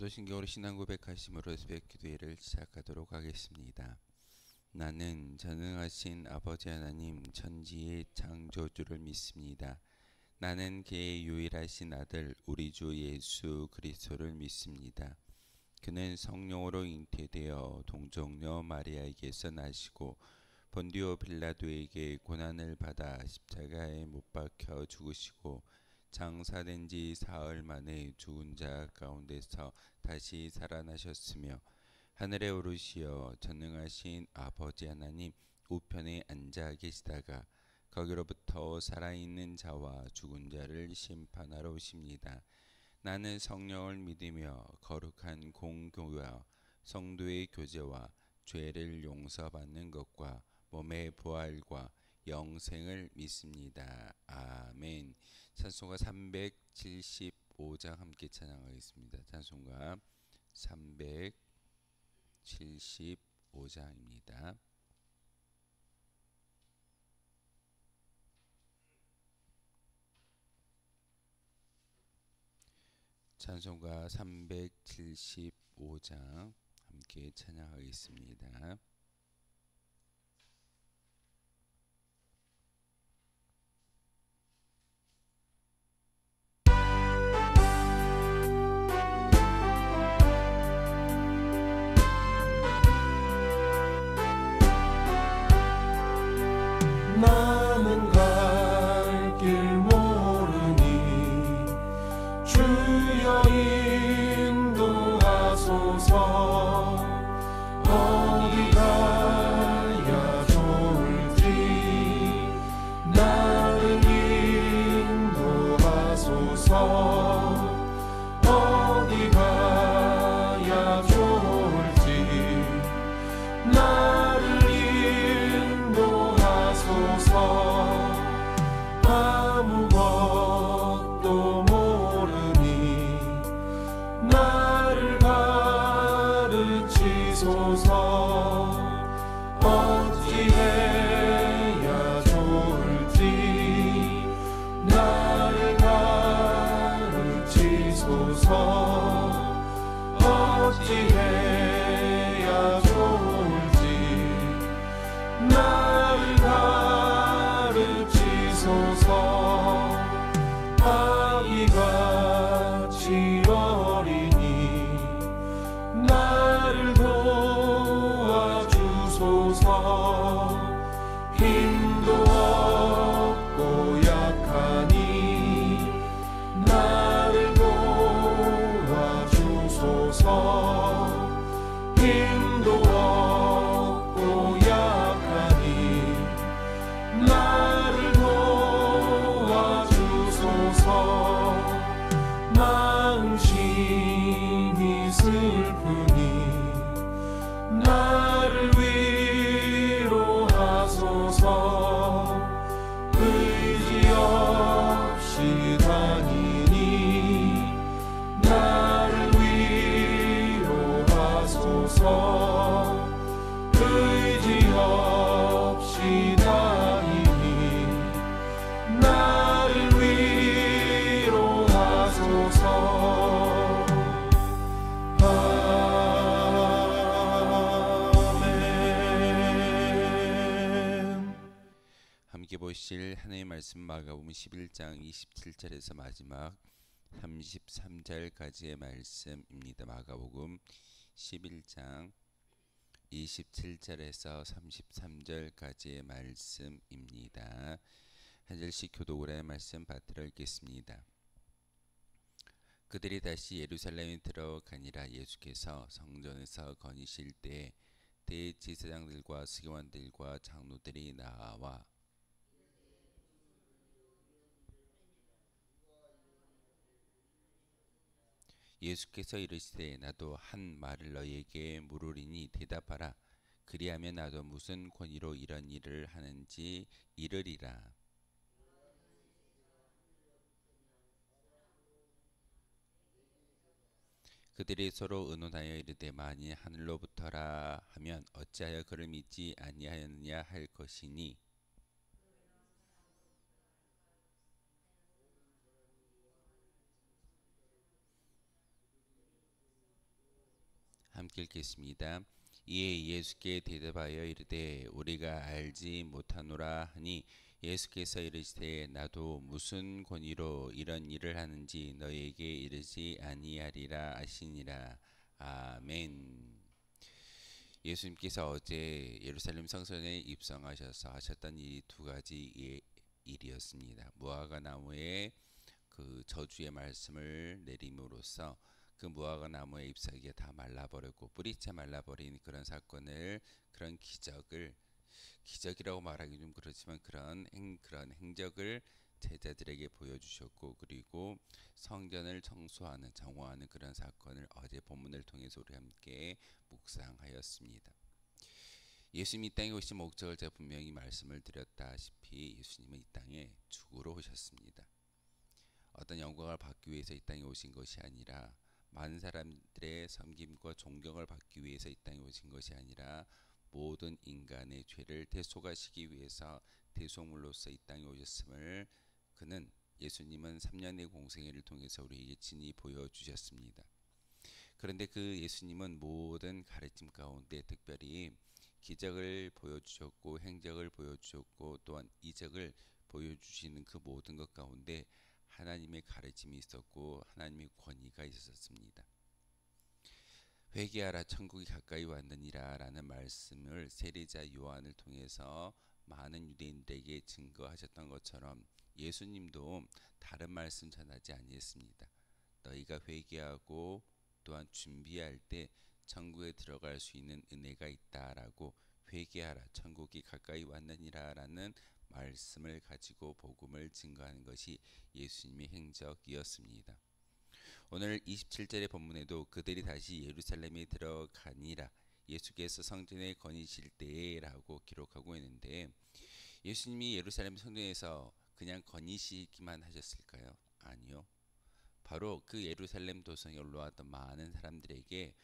사도신경으로 신앙 고백하심으로 새벽 기도회를 시작하도록 하겠습니다. 나는 전능하신 아버지 하나님 천지의 창조주를 믿습니다. 나는 그의 유일하신 아들 우리 주 예수 그리스도를 믿습니다. 그는 성령으로 잉태되어 동정녀 마리아에게서 나시고 본디오 빌라도에게 고난을 받아 십자가에 못 박혀 죽으시고 장사된 지 사흘 만에 죽은 자 가운데서 다시 살아나셨으며 하늘에 오르시어 전능하신 아버지 하나님 우편에 앉아 계시다가 거기로부터 살아있는 자와 죽은 자를 심판하러 오십니다. 나는 성령을 믿으며 거룩한 공교와 성도의 교제와 죄를 용서받는 것과 몸의 부활과 영생을 믿습니다. 아멘. 찬송가 375장 함께 찬양하겠습니다. 찬송가 375장입니다. 찬송가 375장 함께 찬양하겠습니다. 나는 갈 길 모르니 주여 인도하소서. 어디 가야 좋을지 나를 인도하소서. 어디 가야 좋을지 나를 아무것도 모르니 나를 가르치소서. 어찌해야 좋을지 나를 가르치소서. 어찌해야 좋을지 나를 가르치소서. 아이같이 어리니 나를 도와주소서. 힘도 없고 약하니 나를 도와주소서. 힘도 없고 약하니 나를 도와주소서. 마음심이 슬프니 나를 위로하소서. 의지 없이 다니니 나를 위로하소서. 의지 없이 다니니 나를 위로하소서. 아멘. 함께 보실 하나님의 말씀 마가복음 11장 27절에서 마지막 33절까지의 말씀입니다. 마가복음 11장 27절에서 33절까지의 말씀입니다. 한 절씩 교독으로 말씀 받들어 읽겠습니다. 그들이 다시 예루살렘에 들어가니라. 예수께서 성전에서 거니실 때에 대제사장들과 서기관들과 장로들이 나와 예수께서 이르시되 나도 한 말을 너희에게 물으리니 대답하라. 그리하면 나도 무슨 권위로 이런 일을 하는지 이르리라. 그들이 서로 의논하여 이르되 만일 하늘로부터라 하면 어찌하여 그를 믿지 아니하였느냐 할 것이니 함께 읽겠습니다. 이에 예수께 대답하여 이르되 우리가 알지 못하노라 하니 예수께서 이르시되 나도 무슨 권위로 이런 일을 하는지 너희에게 이르지 아니하리라 하시니라. 아멘. 예수님께서 어제 예루살렘 성전에 입성하셔서 하셨던 이 두 가지 일이었습니다. 무화과 나무에 그 저주의 말씀을 내림으로써 그 무화과 나무의 잎사귀가 다 말라버렸고 뿌리채 말라버린 그런 사건을, 그런 기적이라고 말하기 좀 그렇지만 그런 행적을 제자들에게 보여주셨고, 그리고 성전을 청소하는, 정화하는 그런 사건을 어제 본문을 통해서 우리 함께 묵상하였습니다. 예수님이 이 땅에 오신 목적을 제가 분명히 말씀을 드렸다시피 예수님은 이 땅에 죽으러 오셨습니다. 어떤 영광을 받기 위해서 이 땅에 오신 것이 아니라, 많은 사람들의 섬김과 존경을 받기 위해서 이 땅에 오신 것이 아니라, 모든 인간의 죄를 대속하시기 위해서 대속물로서 이 땅에 오셨음을 예수님은 3년의 공생애를 통해서 우리에게 친히 보여주셨습니다. 그런데 그 예수님은 모든 가르침 가운데 특별히 기적을 보여주셨고 행적을 보여주셨고 또한 이적을 보여주시는 그 모든 것 가운데 하나님의 가르침이 있었고 하나님의 권위가 있었습니다. 회개하라 천국이 가까이 왔느니라 라는 말씀을 세례자 요한을 통해서 많은 유대인들에게 증거하셨던 것처럼 예수님도 다른 말씀 전하지 아니했습니다. 너희가 회개하고 또한 준비할 때 천국에 들어갈 수 있는 은혜가 있다라고, 회개하라 천국이 가까이 왔느니라 라는 말씀을 가지고 복음을 증거하는 것이 예수님의 행적이었습니다. 오늘 27절의 본문에도 그들이 다시 예루살렘에 들어가니라, 예수께서 성전에 거니실 때에 라고 기록하고 있는데, 예수님이 예루살렘 성전에서 그냥 거니시기만 하셨을까요? 아니요. 바로 그 예루살렘 도성에 올라왔던 많은 사람들에게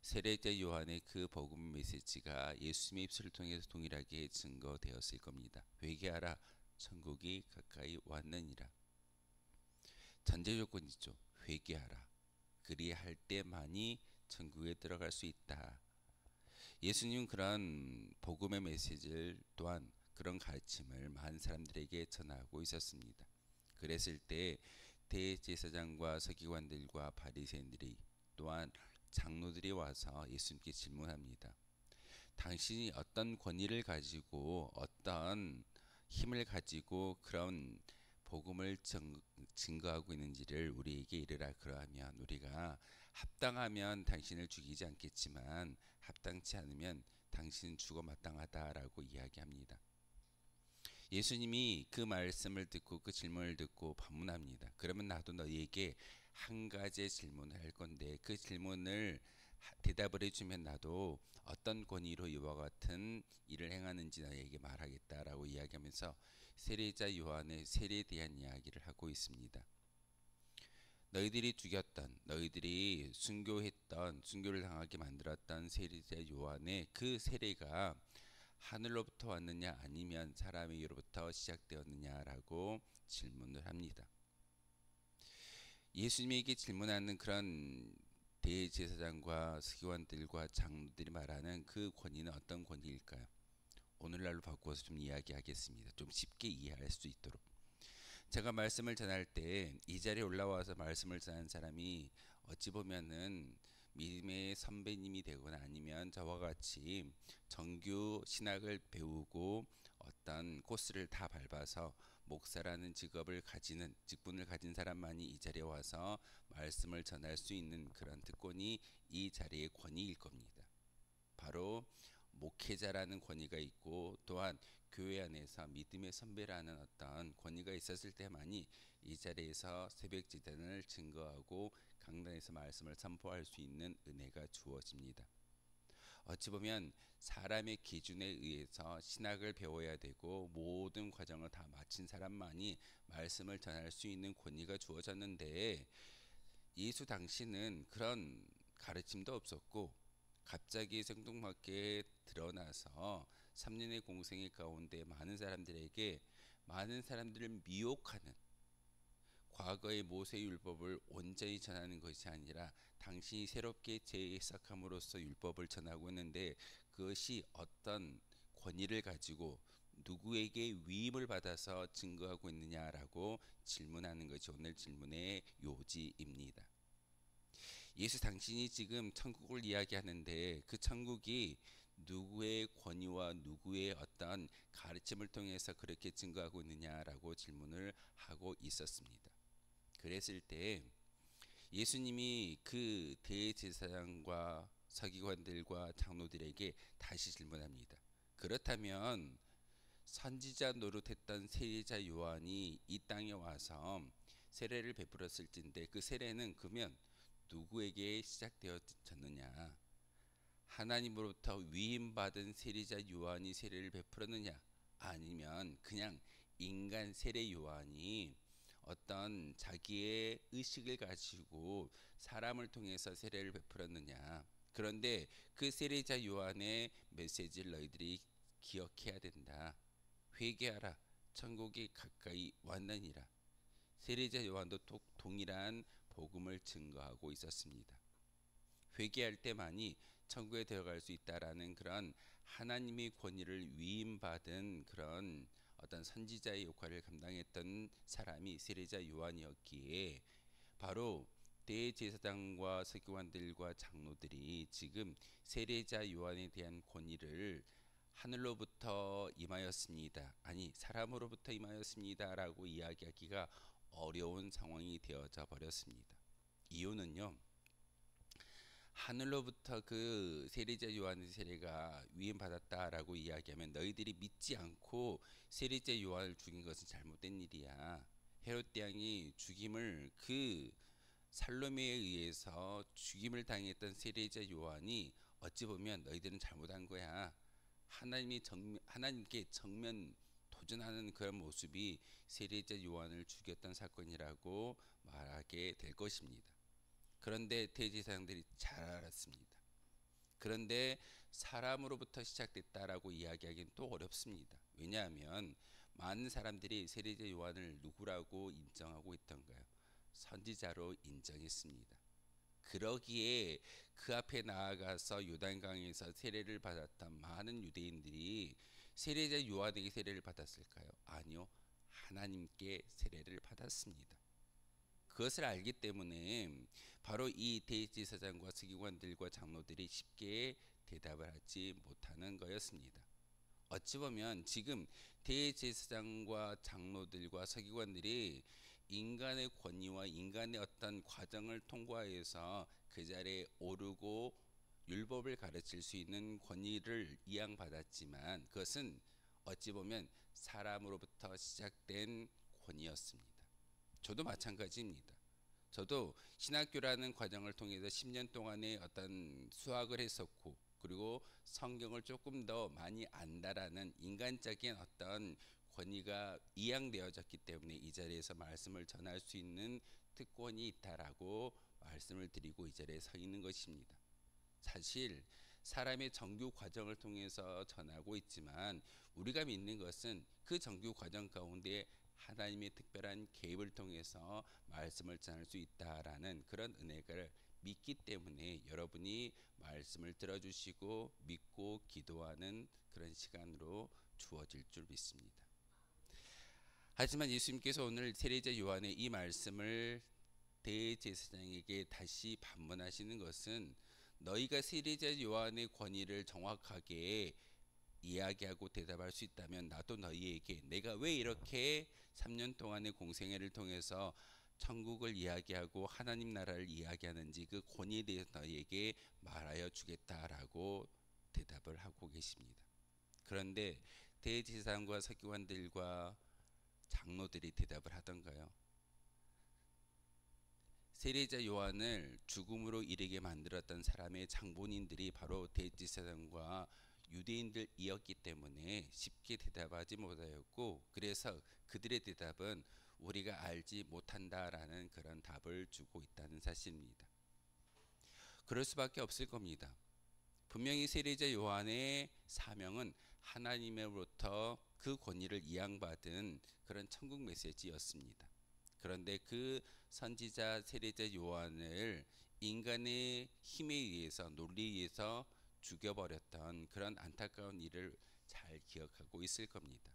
세례자 요한의 그 복음 메시지가 예수님의 입술을 통해서 동일하게 증거되었을 겁니다. 회개하라 천국이 가까이 왔느니라. 전제 조건이죠. 회개하라. 그리할 때만이 천국에 들어갈 수 있다. 예수님은 그런 복음의 메시지를, 또한 그런 가르침을 많은 사람들에게 전하고 있었습니다. 그랬을 때 대제사장과 서기관들과 바리새인들이, 또한 장로들이 와서 예수님께 질문합니다. 당신이 어떤 권위를 가지고 어떤 힘을 가지고 그런 복음을 증거하고 있는지를 우리에게 이르라. 그러하면 우리가 합당하면 당신을 죽이지 않겠지만 합당치 않으면 당신은 죽어 마땅하다라고 이야기합니다. 예수님이 그 말씀을 듣고 그 질문을 듣고 반문합니다. 그러면 나도 너희에게 한 가지 질문을 할 건데 그 질문을 대답을 해주면 나도 어떤 권위로 이와 같은 일을 행하는지 너희에게 말하겠다라고 이야기하면서 세례자 요한의 세례에 대한 이야기를 하고 있습니다. 너희들이 죽였던, 너희들이 순교를 당하게 만들었던 세례자 요한의 그 세례가 하늘로부터 왔느냐 아니면 사람에게로부터 시작되었느냐라고 질문을 합니다. 예수님에게 질문하는 그런 대제사장과 서기관들과 장로들이 말하는 그 권위는 어떤 권위일까요? 오늘날로 바꾸어서 좀 이야기하겠습니다. 좀 쉽게 이해할 수 있도록. 제가 말씀을 전할 때 이 자리에 올라와서 말씀을 전하는 사람이 어찌 보면은 믿음의 선배님이 되거나 아니면 저와 같이 정규 신학을 배우고 어떤 코스를 다 밟아서 목사라는 직분을 가진 사람만이 이 자리에 와서 말씀을 전할 수 있는 그런 특권이 이 자리의 권위일 겁니다. 바로 목회자라는 권위가 있고 또한 교회 안에서 믿음의 선배라는 어떤 권위가 있었을 때만이 이 자리에서 새벽 제단을 증거하고 강단에서 말씀을 선포할 수 있는 은혜가 주어집니다. 어찌 보면 사람의 기준에 의해서 신학을 배워야 되고 모든 과정을 다 마친 사람만이 말씀을 전할 수 있는 권위가 주어졌는데, 예수 당시는 그런 가르침도 없었고 갑자기 생뚱맞게 드러나서 3년의 공생애 가운데 많은 사람들을 미혹하는, 과거의 모세 율법을 온전히 전하는 것이 아니라 당신이 새롭게 재해석함으로써 율법을 전하고 있는데 그것이 어떤 권위를 가지고 누구에게 위임을 받아서 증거하고 있느냐라고 질문하는 것이 오늘 질문의 요지입니다. 예수 당신이 지금 천국을 이야기하는데 그 천국이 누구의 권위와 누구의 어떤 가르침을 통해서 그렇게 증거하고 있느냐라고 질문을 하고 있었습니다. 그랬을 때 예수님이 그 대제사장과 서기관들과 장로들에게 다시 질문합니다. 그렇다면 선지자 노릇했던 세례자 요한이 이 땅에 와서 세례를 베풀었을진데 그 세례는 그러면 누구에게 시작되었느냐? 하나님으로부터 위임받은 세례자 요한이 세례를 베풀었느냐? 아니면 그냥 인간 세례 요한이 어떤 자기의 의식을 가지고 사람을 통해서 세례를 베풀었느냐? 그런데 그 세례자 요한의 메시지를 너희들이 기억해야 된다. 회개하라. 천국이 가까이 왔느니라. 세례자 요한도 동일한 복음을 증거하고 있었습니다. 회개할 때만이 천국에 들어갈 수 있다라는 그런 하나님의 권위를 위임받은 그런 어떤 선지자의 역할을 감당했던 사람이 세례자 요한이었기에 바로 대제사장과 서기관들과 장로들이 지금 세례자 요한에 대한 권위를 하늘로부터 임하였습니다. 아니 사람으로부터 임하였습니다라고 이야기하기가 어려운 상황이 되어져 버렸습니다. 이유는요. 하늘로부터 그 세례자 요한의 세례가 위임받았다라고 이야기하면 너희들이 믿지 않고 세례자 요한을 죽인 것은 잘못된 일이야. 헤롯 왕이 죽임을 그 살로메에 의해서 죽임을 당했던 세례자 요한이 어찌 보면 너희들은 잘못한 거야. 하나님께 정면 도전하는 그런 모습이 세례자 요한을 죽였던 사건이라고 말하게 될 것입니다. 그런데 대제사장들이 잘 알았습니다. 그런데 사람으로부터 시작됐다라고 이야기하기는 또 어렵습니다. 왜냐하면 많은 사람들이 세례자 요한을 누구라고 인정하고 있던가요? 선지자로 인정했습니다. 그러기에 그 앞에 나아가서 요단강에서 세례를 받았던 많은 유대인들이 세례자 요한에게 세례를 받았을까요? 아니요. 하나님께 세례를 받았습니다. 그것을 알기 때문에 바로 이 대제사장과 서기관들과 장로들이 쉽게 대답을 하지 못하는 거였습니다. 어찌 보면 지금 대제사장과 장로들과 서기관들이 인간의 권위와 인간의 어떤 과정을 통과해서 그 자리에 오르고 율법을 가르칠 수 있는 권위를 이양받았지만 그것은 어찌 보면 사람으로부터 시작된 권위였습니다. 저도 마찬가지입니다. 저도 신학교라는 과정을 통해서 10년 동안의 어떤 수학을 했었고 그리고 성경을 조금 더 많이 안다라는 인간적인 어떤 권위가 이양되어졌기 때문에 이 자리에서 말씀을 전할 수 있는 특권이 있다라고 말씀을 드리고 이 자리에 서 있는 것입니다. 사실 사람의 정규 과정을 통해서 전하고 있지만 우리가 믿는 것은 그 정규 과정 가운데 하나님의 특별한 개입을 통해서 말씀을 전할 수 있다라는 그런 은혜를 믿기 때문에 여러분이 말씀을 들어주시고 믿고 기도하는 그런 시간으로 주어질 줄 믿습니다. 하지만 예수님께서 오늘 세례자 요한의 이 말씀을 대제사장에게 다시 반문하시는 것은 너희가 세례자 요한의 권위를 정확하게 이야기하고 대답할 수 있다면 나도 너희에게 내가 왜 이렇게 3년 동안의 공생애를 통해서 천국을 이야기하고 하나님 나라를 이야기하는지 그 권위에 대해서 너희에게 말하여 주겠다라고 대답을 하고 계십니다. 그런데 대제사장과 서기관들과 장로들이 대답을 하던가요? 세례자 요한을 죽음으로 이르게 만들었던 사람의 장본인들이 바로 대제사장과 유대인들이었기 때문에 쉽게 대답하지 못하였고 그래서 그들의 대답은 우리가 알지 못한다라는 그런 답을 주고 있다는 사실입니다. 그럴 수밖에 없을 겁니다. 분명히 세례자 요한의 사명은 하나님으로부터 그 권위를 이양받은 그런 천국 메시지였습니다. 그런데 그 선지자 세례자 요한을 인간의 힘에 의해서 논리에 의해서 죽여버렸던 그런 안타까운 일을 잘 기억하고 있을 겁니다.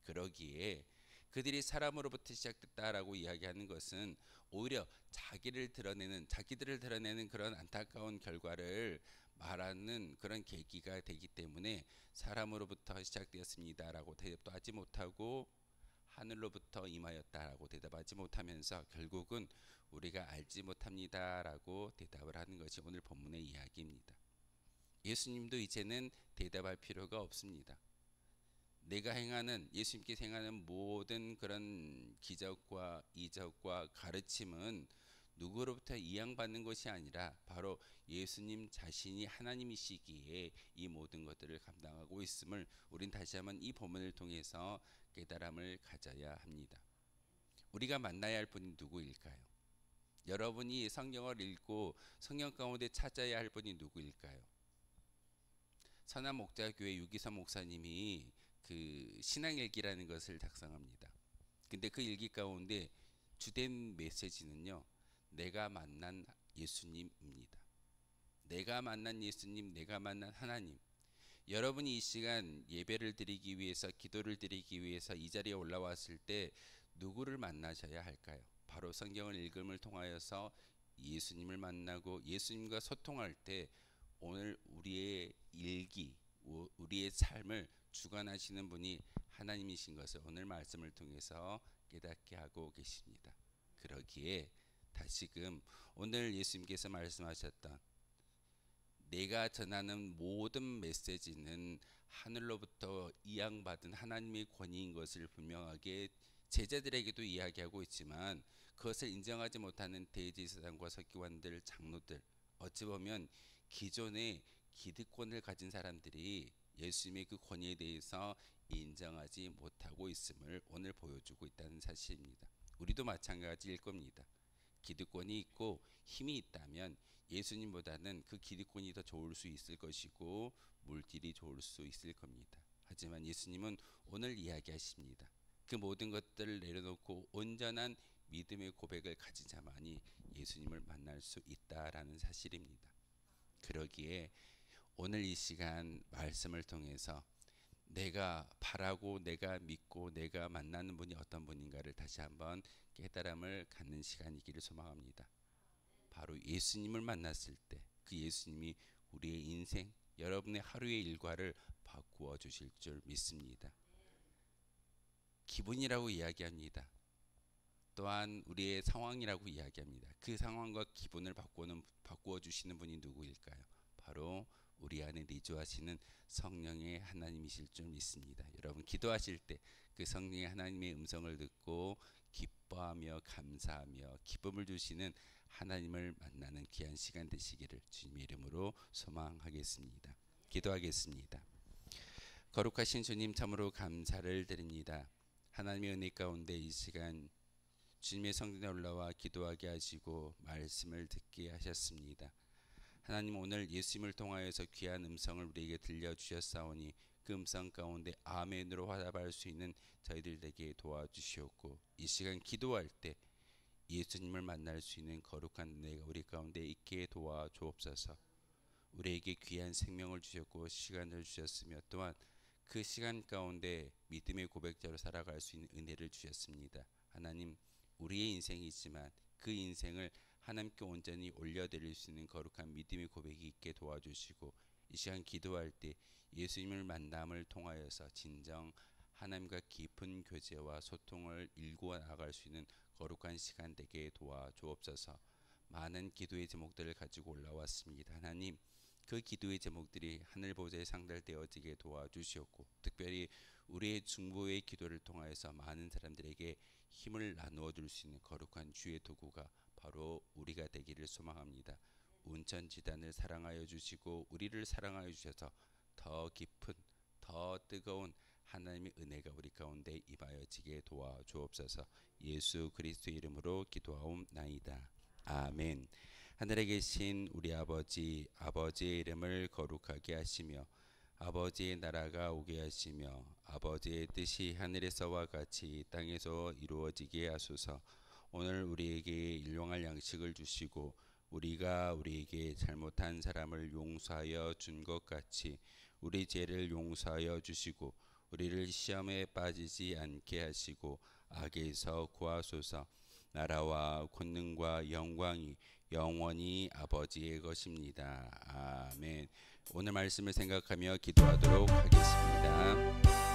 그러기에 그들이 사람으로부터 시작됐다라고 이야기하는 것은 오히려 자기들을 드러내는 그런 안타까운 결과를 말하는 그런 계기가 되기 때문에 사람으로부터 시작되었습니다라고 대답도 하지 못하고 하늘로부터 임하였다라고 대답하지 못하면서 결국은 우리가 알지 못합니다라고 대답을 하는 것이 오늘 본문의 이야기입니다. 예수님도 이제는 대답할 필요가 없습니다. 내가 행하는 예수님께서 행하는 모든 그런 기적과 이적과 가르침은 누구로부터 이양받는 것이 아니라 바로 예수님 자신이 하나님이시기에 이 모든 것들을 감당하고 있음을 우린 다시 한번 이 본문을 통해서 깨달음을 가져야 합니다. 우리가 만나야 할 분이 누구일까요? 여러분이 성경을 읽고 성경 가운데 찾아야 할 분이 누구일까요? 선한 목자교회 유기선 목사님이 그 신앙일기라는 것을 작성합니다. 근데 그 일기 가운데 주된 메시지는요, 내가 만난 예수님입니다. 내가 만난 예수님, 내가 만난 하나님. 여러분이 이 시간 예배를 드리기 위해서, 기도를 드리기 위해서 이 자리에 올라왔을 때 누구를 만나셔야 할까요? 바로 성경을 읽음을 통하여서 예수님을 만나고 예수님과 소통할 때 오늘 우리의 일기, 우리의 삶을 주관하시는 분이 하나님이신 것을 오늘 말씀을 통해서 깨닫게 하고 계십니다. 그러기에 다시금 오늘 예수님께서 말씀하셨던 내가 전하는 모든 메시지는 하늘로부터 이양받은 하나님의 권위인 것을 분명하게 제자들에게도 이야기하고 있지만 그것을 인정하지 못하는 대제사장과 서기관들, 장로들, 어찌 보면 기존의 기득권을 가진 사람들이 예수님의 그 권위에 대해서 인정하지 못하고 있음을 오늘 보여주고 있다는 사실입니다. 우리도 마찬가지일 겁니다. 기득권이 있고 힘이 있다면 예수님보다는 그 기득권이 더 좋을 수 있을 것이고 물질이 좋을 수 있을 겁니다. 하지만 예수님은 오늘 이야기하십니다. 그 모든 것들을 내려놓고 온전한 믿음의 고백을 가진 자만이 예수님을 만날 수 있다라는 사실입니다. 그러기에 오늘 이 시간 말씀을 통해서 내가 바라고 내가 믿고 내가 만나는 분이 어떤 분인가를 다시 한번 깨달음을 갖는 시간이기를 소망합니다. 바로 예수님을 만났을 때 그 예수님이 우리의 인생, 여러분의 하루의 일과를 바꾸어 주실 줄 믿습니다. 기분이라고 이야기합니다. 또한 우리의 상황이라고 이야기합니다. 그 상황과 기분을 바꾸어 주시는 분이 누구일까요? 바로 우리 안에 내주하시는 성령의 하나님이실 줄 믿습니다. 여러분 기도하실 때 그 성령의 하나님의 음성을 듣고 기뻐하며 감사하며 기쁨을 주시는 하나님을 만나는 귀한 시간 되시기를 주님의 이름으로 소망하겠습니다. 기도하겠습니다. 거룩하신 주님, 참으로 감사를 드립니다. 하나님의 은혜 가운데 이 시간 주님의 성전에 올라와 기도하게 하시고 말씀을 듣게 하셨습니다. 하나님, 오늘 예수님을 통하여서 귀한 음성을 우리에게 들려주셨사오니 그 음성 가운데 아멘으로 화답할 수 있는 저희들에게 도와주시옵고, 이 시간 기도할 때 예수님을 만날 수 있는 거룩한 은혜가 우리 가운데 있게 도와주옵소서. 우리에게 귀한 생명을 주셨고 시간을 주셨으며 또한 그 시간 가운데 믿음의 고백자로 살아갈 수 있는 은혜를 주셨습니다. 하나님, 우리의 인생이지만 그 인생을 하나님께 온전히 올려드릴 수 있는 거룩한 믿음의 고백이 있게 도와주시고, 이 시간 기도할 때 예수님을 만남을 통하여서 진정 하나님과 깊은 교제와 소통을 일구어 나갈 수 있는 거룩한 시간 되게 도와주옵소서. 많은 기도의 제목들을 가지고 올라왔습니다. 하나님, 그 기도의 제목들이 하늘 보좌에 상달되어지게 도와주시옵고, 특별히 우리의 중보의 기도를 통하여서 많은 사람들에게 힘을 나누어 줄 수 있는 거룩한 주의 도구가 바로 우리가 되기를 소망합니다. 운천지단을 사랑하여 주시고 우리를 사랑하여 주셔서 더 깊은 더 뜨거운 하나님의 은혜가 우리 가운데 임하여지게 도와주옵소서. 예수 그리스도의 이름으로 기도하옵나이다. 아멘. 하늘에 계신 우리 아버지, 아버지의 이름을 거룩하게 하시며 아버지의 나라가 오게 하시며 아버지의 뜻이 하늘에서와 같이 땅에서 이루어지게 하소서. 오늘 우리에게 일용할 양식을 주시고 우리가 우리에게 잘못한 사람을 용서하여 준 것 같이 우리 죄를 용서하여 주시고 우리를 시험에 빠지지 않게 하시고 악에서 구하소서. 나라와 권능과 영광이 영원히 아버지의 것입니다. 아멘. 오늘 말씀을 생각하며 기도하도록 하겠습니다.